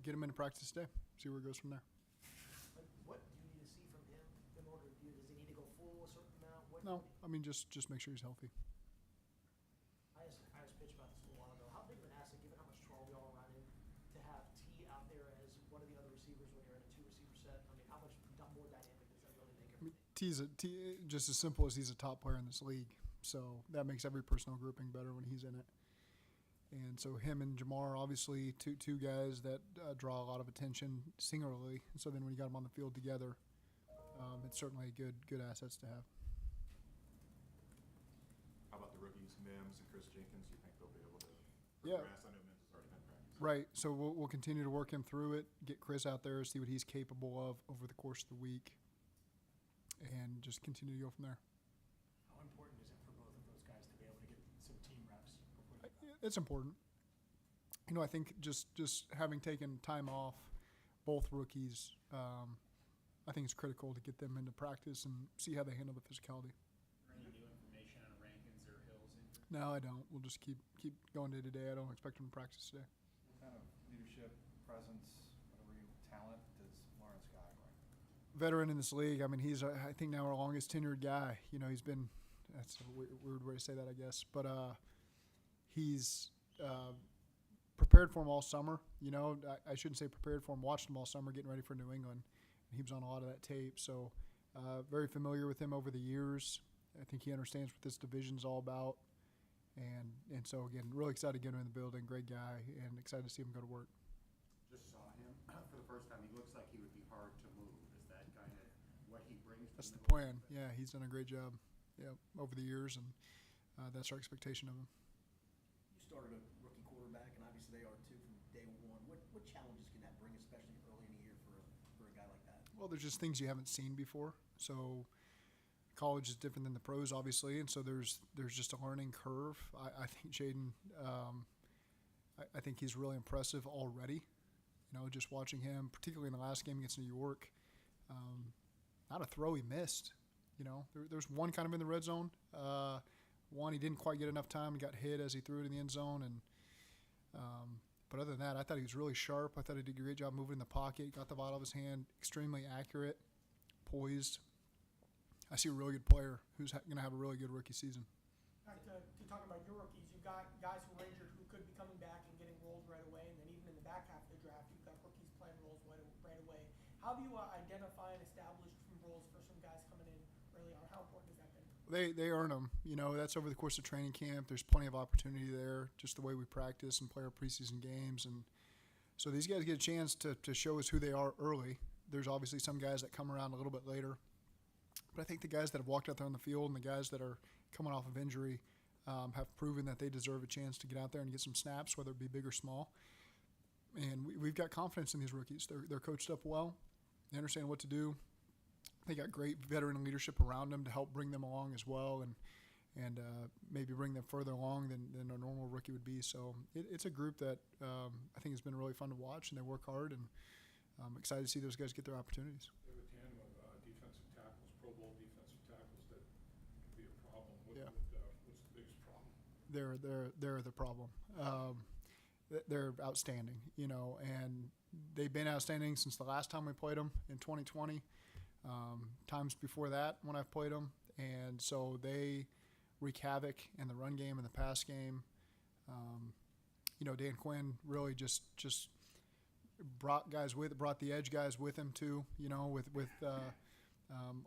get him into practice today, see where it goes from there. What do you need to see from him in order to do? Does he need to go full a certain amount? No, I mean, just make sure he's healthy. I asked Pitch about this a while ago. How big of an asset, given how much 12 y'all are running, to have T out there as one of the other receivers when you're in a two-receiver set? I mean, how much more dynamic does that really make everything? Just as simple as he's a top player in this league. So that makes every personal grouping better when he's in it. And so him and Jamar, obviously, two guys that draw a lot of attention singularly. So then when you got them on the field together, it's certainly good assets to have. How about the rookies, Mims and Chris Jenkins? Do you think they'll be able to Yeah. progress? I know Mims has already been practicing. Right. So we'll continue to work him through it, get Chris out there, see what he's capable of over the course of the week, and just continue to go from there. How important is it for both of those guys to be able to get some team reps before they come? It's important. I think just having taken time off, both rookies, I think it's critical to get them into practice and see how they handle the physicality. Any new information on Rankins or Hill's injury? No, I don't. We'll just keep going day to day. I don't expect them to practice today. What kind of leadership, presence, talent does Lawrence Guy bring? Veteran in this league. I mean, he's I think now our longest tenured guy. He's been, that's a weird way to say that, I guess, but he's prepared for him all summer. I shouldn't say prepared for him. Watched him all summer, getting ready for New England. And he was on a lot of that tape, so very familiar with him over the years. I think he understands what this division's all about, and so again, really excited to get him in the building. Great guy, and excited to see him go to work. Just saw him for the first time. He looks like he would be hard to move. Is that kind of what he brings to That's the middle? plan. Yeah, he's done a great job. Over the years, and that's our expectation of him. You started a rookie quarterback, and obviously they are too from day one. What challenges can that bring, especially early in the year for a guy like that? Well, there's just things you haven't seen before. So college is different than the pros, obviously, and so there's just a learning curve. I think Jaden, I think he's really impressive already. Just watching him, particularly in the last game against New York, not a throw he missed. There's one kind of in the red zone. One, he didn't quite get enough time. He got hit as he threw it in the end zone. But other than that, I thought he was really sharp. I thought he did a great job moving in the pocket, got the ball out of his hand, extremely accurate, poised. I see a really good player who's going to have a really good rookie season. Back to talking about your rookies, you've got guys who are injured who could be coming back and getting roles right away, and then even in the back half of the draft, you've got rookies playing roles right away. How do you identify and establish some roles for some guys coming in early on? How important is that been? They earn them. That's over the course of training camp. There's plenty of opportunity there, just the way we practice and play our preseason games. And so these guys get a chance to show us who they are early. There's obviously some guys that come around a little bit later. But I think the guys that have walked out there on the field and the guys that are coming off of injury have proven that they deserve a chance to get out there and get some snaps, whether it be big or small. And we've got confidence in these rookies. They're coached up well. They understand what to do. They got great veteran leadership around them to help bring them along as well, and maybe bring them further along than a normal rookie would be. So it's a group that I think has been really fun to watch, and they work hard, and I'm excited to see those guys get their opportunities. They have a tandem of defensive tackles, Pro Bowl defensive tackles that can be a problem. What's the biggest problem? They're the problem. They're outstanding, and they've been outstanding since the last time we played them in 2020. Times before that when I've played them, and so they wreak havoc in the run game and the pass game. Dan Quinn really just brought the edge guys with him too. With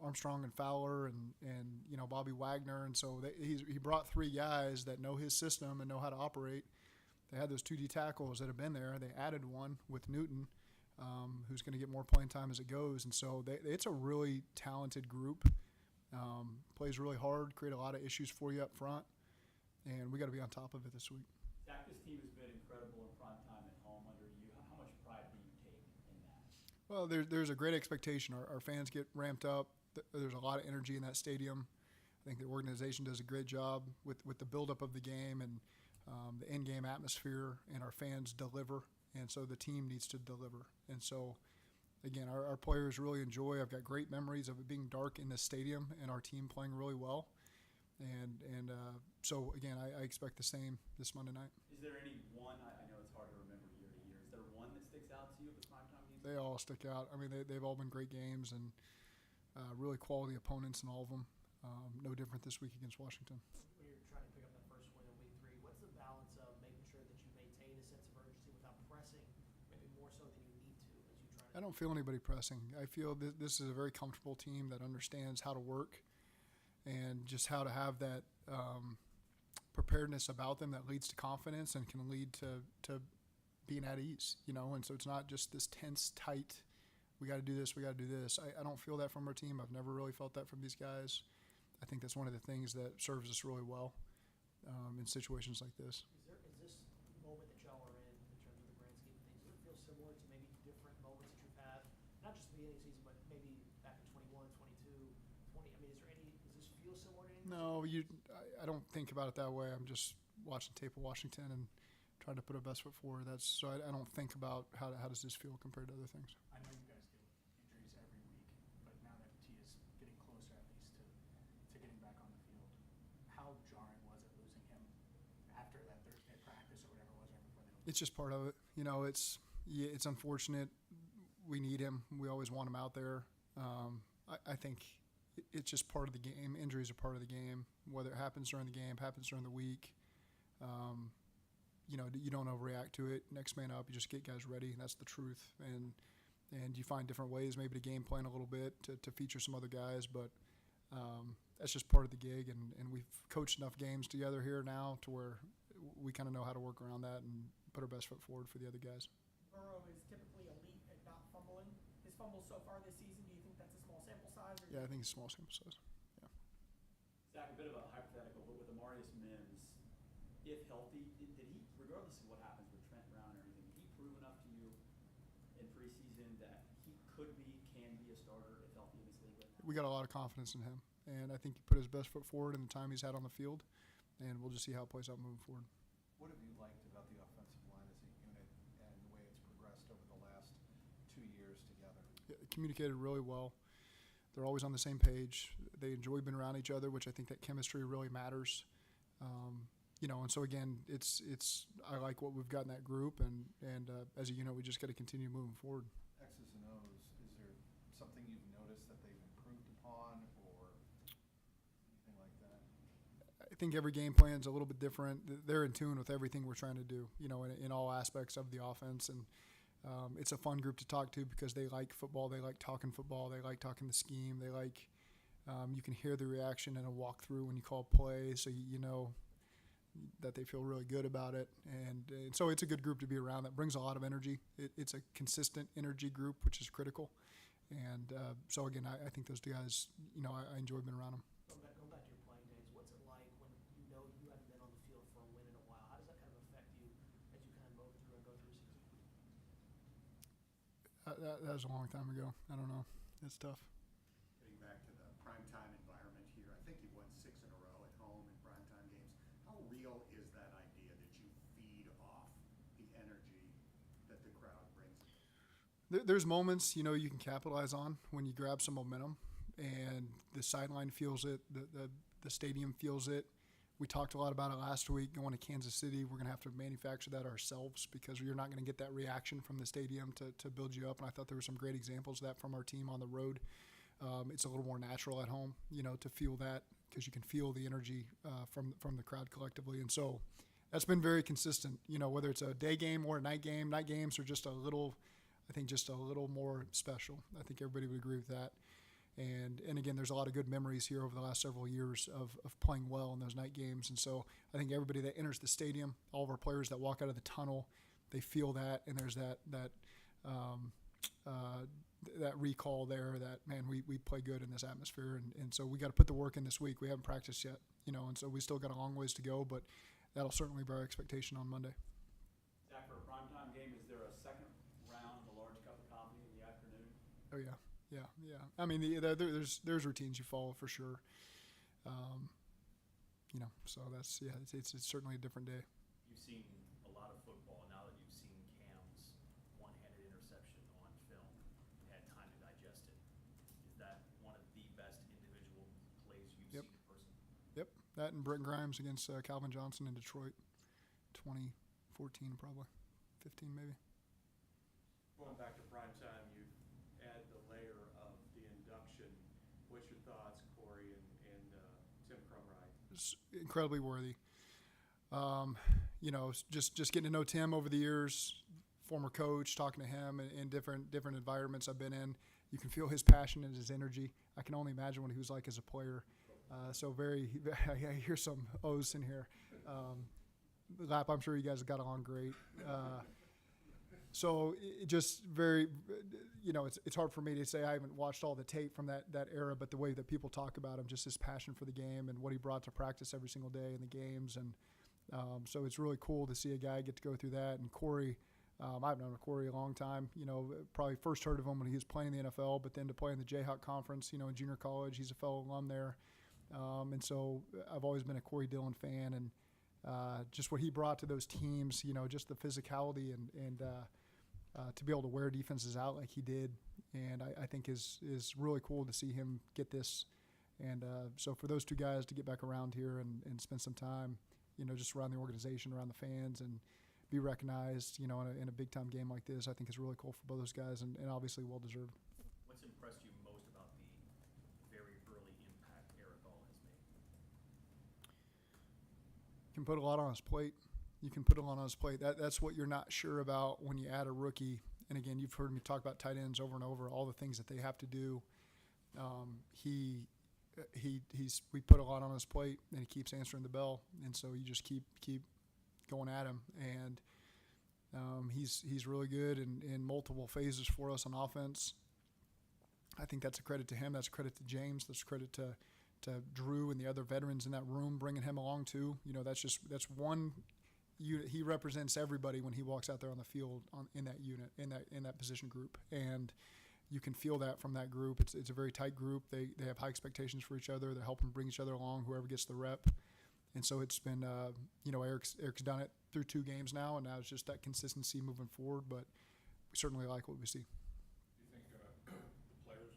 Armstrong and Fowler and Bobby Wagner, and so he brought three guys that know his system and know how to operate. They had those 2D tackles that have been there. They added one with Newton, who's going to get more playing time as it goes. And so it's a really talented group. Plays really hard, create a lot of issues for you up front, and we got to be on top of it this week. Zach, this team has been incredible in prime time at home under you. How much pride do you take in that? Well, there's a great expectation. Our fans get ramped up. There's a lot of energy in that stadium. I think the organization does a great job with the buildup of the game and the in-game atmosphere, and our fans deliver. And so the team needs to deliver. And so, again, our players really enjoy. I've got great memories of it being dark in the stadium and our team playing really well. And so, again, I expect the same this Monday night. Is there any one, I know it's hard to remember year to year, is there one that sticks out to you of the primetime games? They all stick out. I mean, they've all been great games and really quality opponents in all of them. No different this week against Washington. When you're trying to pick up that first win in week 3, what's the balance of making sure that you maintain a sense of urgency without pressing, maybe more so than you need to as you try to? I don't feel anybody pressing. I feel this is a very comfortable team that understands how to work and just how to have that preparedness about them that leads to confidence and can lead to being at ease, And so it's not just this tense, tight, we got to do this, we got to do this. I don't feel that from our team. I've never really felt that from these guys. I think that's one of the things that serves us really well in situations like this. Is this moment that y'all are in terms of the grand scheme of things, does it feel similar to maybe different moments that you've had, not just at the beginning of the season, but maybe back in 21, 22, 20? I mean, does this feel similar to anything? No, I don't think about it that way. I'm just watching tape of Washington and trying to put our best foot forward. So I don't think about how does this feel compared to other things. I know you guys deal with injuries every week, but now that T is getting closer at least to getting back on the field, how jarring was it losing him after that Thursday practice or whatever it was right before they? It's just part of it. It's unfortunate. We need him. We always want him out there. I think it's just part of the game. Injuries are part of the game. Whether it happens during the game, happens during the week. You don't overreact to it. Next man up, you just get guys ready, and that's the truth. And you find different ways maybe to game plan a little bit to feature some other guys, but that's just part of the gig. And we've coached enough games together here now to where we kind of know how to work around that and put our best foot forward for the other guys. Burrow is typically elite at not fumbling. His fumbles so far this season, do you think that's a small sample size? Or Yeah, I think it's a small sample size. Zach, a bit of a hypothetical, but with Amarius Mims, if healthy, did he, regardless of what happens with Trent Brown or anything, did he prove enough to you in preseason that he can be a starter if healthy in this league right now? We got a lot of confidence in him, and I think he put his best foot forward in the time he's had on the field, and we'll just see how it plays out moving forward. What have you liked about the offensive line as a unit and the way it's progressed over the last 2 years together? Communicated really well. They're always on the same page. They enjoy being around each other, which I think that chemistry really matters. And so again, I like what we've got in that group, and as a unit, we just got to continue moving forward. X's and O's, is there something you've noticed that they've improved upon or anything like that? I think every game plan is a little bit different. They're in tune with everything we're trying to do, in all aspects of the offense. And it's a fun group to talk to because they like football. They like talking football. They like talking the scheme. They like you can hear the reaction in a walkthrough when you call play, so you know that they feel really good about it. And so it's a good group to be around. That brings a lot of energy. It's a consistent energy group, which is critical. And so, again, I think those guys, I enjoy being around them. Going back to your playing days, what's it like when you haven't been on the field for a win in a while? How does that kind of affect you as you kind of mow through and go through a season? That was a long time ago. I don't know. It's tough. Getting back to the primetime environment here, I think you've won 6 in a row at home in primetime games. How real is that idea that you feed off the energy that the crowd brings? There's moments, you can capitalize on when you grab some momentum, and the sideline feels it, the stadium feels it. We talked a lot about it last week going to Kansas City. We're going to have to manufacture that ourselves because you're not going to get that reaction from the stadium to build you up. And I thought there were some great examples of that from our team on the road. It's a little more natural at home, to feel that because you can feel the energy from the crowd collectively. And so that's been very consistent, whether it's a day game or a night game. Night games are just a little more special. I think everybody would agree with that. And again, there's a lot of good memories here over the last several years of playing well in those night games. And so I think everybody that enters the stadium, all of our players that walk out of the tunnel, they feel that, and there's that recall there that, man, we play good in this atmosphere. And so we got to put the work in this week. We haven't practiced yet, and so we still got a long ways to go, but that'll certainly be our expectation on Monday. Zach, for a primetime game, is there a second round of a large cup of coffee in the afternoon? Oh, yeah. Yeah. I mean, there's routines you follow for sure. So that's, it's certainly a different day. You've seen a lot of football. Now that you've seen Cam's one-handed interception on film and had time to digest it, is that one of the best individual plays you've Yep. seen in person? Yep. That and Brent Grimes against Calvin Johnson in Detroit, 2014 probably, 15 maybe. going back to prime time, you add the layer of the induction. What's your thoughts, Corey and Tim Crumride? It's incredibly worthy. You know, just getting to know Tim over the years, former coach, talking to him in different environments I've been in, you can feel his passion and his energy. I can only imagine what he was like as a player. So I hear some O's in here. Lap, I'm sure you guys got along great. So it just very, you know, it's hard for me to say I haven't watched all the tape from that era, but the way that people talk about him, just his passion for the game and what he brought to practice every single day in the games. And so it's really cool to see a guy get to go through that. And Corey, I've known Corey a long time. You know, probably first heard of him when he was playing in the NFL, but then to play in the Jayhawk Conference, you know, in junior college, he's a fellow alum there. And so I've always been a Corey Dillon fan, and just what he brought to those teams, you know, just the physicality and to be able to wear defenses out like he did, and I think is really cool to see him get this. And so for those two guys to get back around here and spend some time, you know, just around the organization, around the fans, and be recognized, you know, in a big-time game like this, I think is really cool for both those guys, and obviously well-deserved. What's impressed you most about the very early impact Eric All has made? Can put a lot on his plate. You can put a lot on his plate. That's what you're not sure about when you add a rookie. And again, you've heard me talk about tight ends over and over, all the things that they have to do. We put a lot on his plate, and he keeps answering the bell, and so you just keep going at him. And he's really good in multiple phases for us on offense. I think that's a credit to him. That's a credit to James. That's a credit to Drew and the other veterans in that room, bringing him along too. You know, that's one unit. He represents everybody when he walks out there on the field in that unit, in that position group, and you can feel that from that group. It's a very tight group. They have high expectations for each other. They're helping bring each other along, whoever gets the rep. And so it's been, you know, Eric's done it through 2 games now, and now it's just that consistency moving forward. But we certainly like what we see. Do you think the players,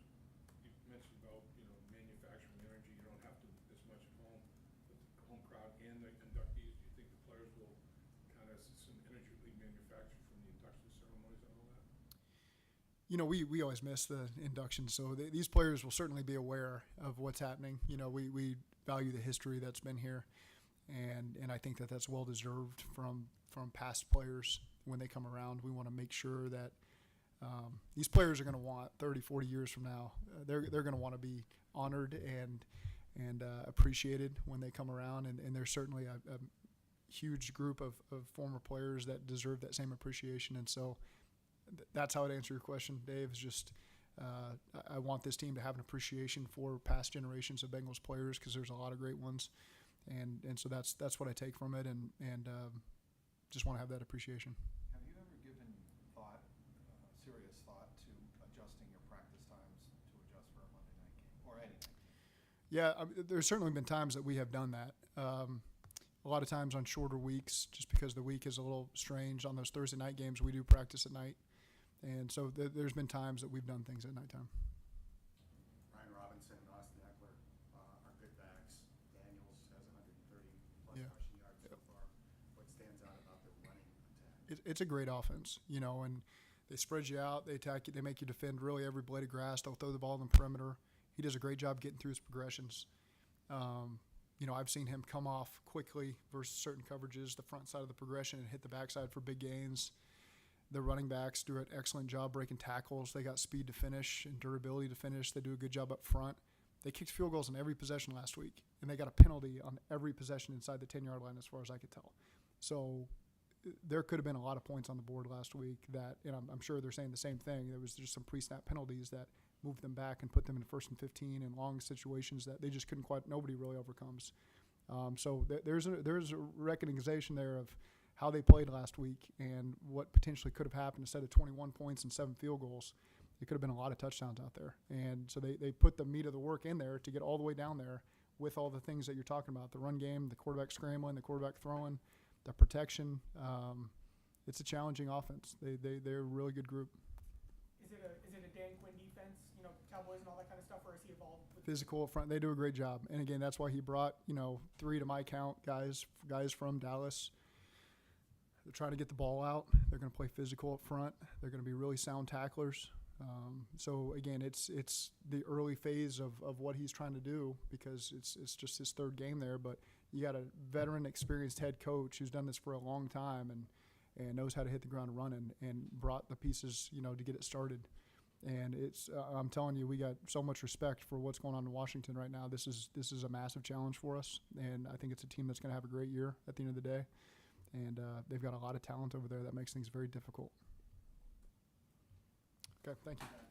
you mentioned about, you know, manufacturing energy, you don't have to as much at home, but the home crowd and the inductees, do you think the players will kind of some energy be manufactured from the induction ceremonies and all that? You know, we always miss the induction, so these players will certainly be aware of what's happening. You know, we value the history that's been here, and I think that's well deserved from past players when they come around. We want to make sure that these players are going to want 30, 40 years from now. They're going to want to be honored and appreciated when they come around, and there's certainly a huge group of former players that deserve that same appreciation. And so that's how I'd answer your question, Dave, is just I want this team to have an appreciation for past generations of Bengals players, because there's a lot of great ones. And so that's what I take from it, and just want to have that appreciation. Have you ever given thought, serious thought, to adjusting your practice times to adjust for a Monday night game or any night game? Yeah, there's certainly been times that we have done that. A lot of times on shorter weeks, just because the week is a little strange. On those Thursday night games, we do practice at night. And so there's been times that we've done things at nighttime. Ryan Robinson, Austin Eckler are good backs. Daniels has 130-plus Yeah. rushing yards so far. What stands out about their running attack? It's a great offense, you know, and they spread you out, they attack you, they make you defend really every blade of grass. They'll throw the ball in the perimeter. He does a great job getting through his progressions. You know, I've seen him come off quickly versus certain coverages, the front side of the progression, and hit the backside for big gains. The running backs do an excellent job breaking tackles. They got speed to finish and durability to finish. They do a good job up front. They kicked field goals on every possession last week, and they got a penalty on every possession inside the 10-yard line as far as I could tell. So there could have been a lot of points on the board last week that, and I'm sure they're saying the same thing. There was just some pre-snap penalties that moved them back and put them in 1st and 15 in long situations that they just couldn't quite, nobody really overcomes. So there's a recognition there of how they played last week and what potentially could have happened. Instead of 21 points and 7 field goals, it could have been a lot of touchdowns out there. And so they put the meat of the work in there to get all the way down there with all the things that you're talking about, the run game, the quarterback scrambling, the quarterback throwing, the protection. It's a challenging offense. They're a really good group. Is it a Dan Quinn defense, you know, Cowboys and all that kind of stuff, or has he evolved? Physical up front, they do a great job. And again, that's why he brought, 3 to my count guys from Dallas. try to get the ball out. They're going to play physical up front. They're going to be really sound tacklers. So again, it's the early phase of what he's trying to do because it's just his third game there. But you got a veteran, experienced head coach who's done this for a long time and knows how to hit the ground running and brought the pieces, to get it started. And it's I'm telling you, we got so much respect for what's going on in Washington right now. This is a massive challenge for us, and I think it's a team that's going to have a great year at the end of the day. And they've got a lot of talent over there that makes things very difficult. Okay, thank you.